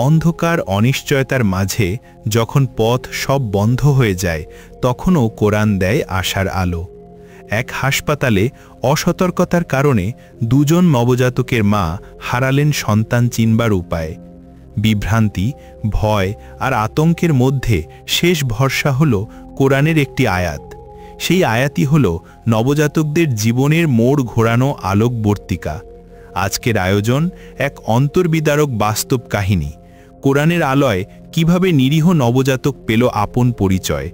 অন্ধকার অনিশ্চয়তার মাঝে যখন পথ সব বন্ধ হয়ে যায়, তখনও কোরআন দেয় আশার আলো। এক হাসপাতালে অসতর্কতার কারণে দুজন নবজাতকের মা হারালেন সন্তান চিনবার উপায়। বিভ্রান্তি, ভয় আর আতঙ্কের মধ্যে শেষ ভরসা হল কোরআনের একটি আয়াত। সেই আয়াতই হল নবজাতকদের জীবনের মোড় ঘোরানো আলোকবর্তিকা। আজকের আয়োজন এক অন্তর্বিদারক বাস্তব কাহিনী, কোরআনের আলোয় কিভাবে নিরীহ নবজাতক পেল আপন পরিচয়।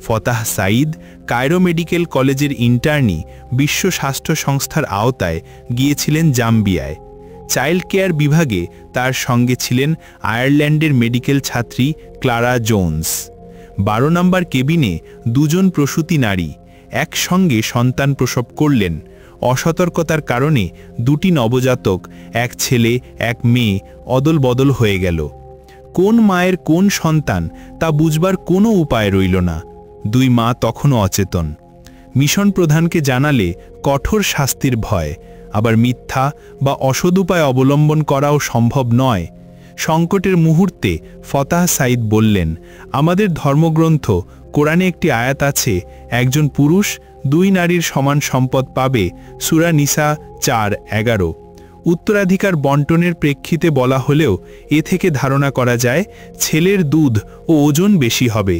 ফতাহ সাঈদ কায়রো মেডিকেল কলেজের ইন্টার্নি বিশ্ব স্বাস্থ্য সংস্থার আওতায় গিয়েছিলেন জাম্বিয়ায়। চাইল্ড কেয়ার বিভাগে তার সঙ্গে ছিলেন আয়ারল্যান্ডের মেডিকেল ছাত্রী ক্লারা জোন্স। 12 নম্বর কেবিনে দুজন প্রসূতি নারী একসঙ্গে সন্তান প্রসব করলেন। অসতর্কতার কারণে দুটি নবজাতক, এক ছেলে এক মেয়ে, অদল বদল হয়ে গেল। কোন মায়ের কোন সন্তান তা বুঝবার কোনো উপায় রইল না। দুই মা তখনও অচেতন। মিশন প্রধানকে জানালে কঠোর শাস্তির ভয়, আবার মিথ্যা বা অসৎ উপায় অবলম্বন করাও সম্ভব নয়। সংকটের মুহূর্তে ফতাহ সাঈদ বললেন, আমাদের ধর্মগ্রন্থ কোরআনে একটি আয়াত আছে, একজন পুরুষ 2 নারীর সমান সম্পদ পাবে, সূরা নিসা 4:11। উত্তরাধিকার বন্টনের প্রেক্ষিতে বলা হলেও এ থেকে ধারণা করা যায় ছেলের দুধ ও ওজন বেশি হবে।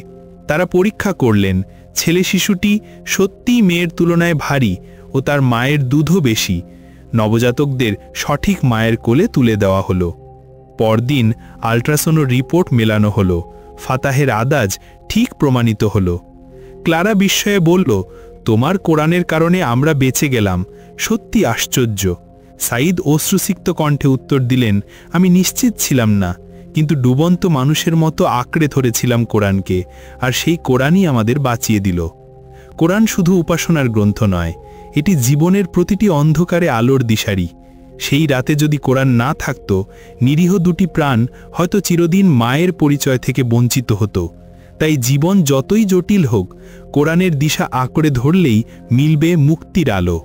তারা পরীক্ষা করলেন, ছেলে শিশুটি সত্যিই মেয়ের তুলনায় ভারী ও তার মায়ের দুধও বেশি। নবজাতকদের সঠিক মায়ের কোলে তুলে দেওয়া হলো। পরদিন আল্ট্রাসাউন্ড রিপোর্ট মেলানো হলো। ফাতাহের আদাজ ঠিক প্রমাণিত হলো। ক্লারা বিস্ময়ে বলল, তোমার কোরআনের কারণে আমরা বেঁচে গেলাম, সত্যি আশ্চর্য। সাঈদ অশ্রুসিক্ত কণ্ঠে উত্তর দিলেন, আমি নিশ্চিত ছিলাম না, কিন্তু ডুবন্ত মানুষের মতো আঁকড়ে ধরেছিলাম কোরআনকে, আর সেই কোরআনই আমাদের বাঁচিয়ে দিল। কোরআন শুধু উপাসনার গ্রন্থ নয়, এটি জীবনের প্রতিটি অন্ধকারে আলোর দিশারি। সেই রাতে যদি কোরআন না থাকত, নিরীহ দুটি প্রাণ হয়তো চিরদিন মায়ের পরিচয় থেকে বঞ্চিত হতো। তাই জীবন যতই জটিল হোক, কোরআনের দিশা আঁকড়ে ধরলেই মিলবে মুক্তির আলো।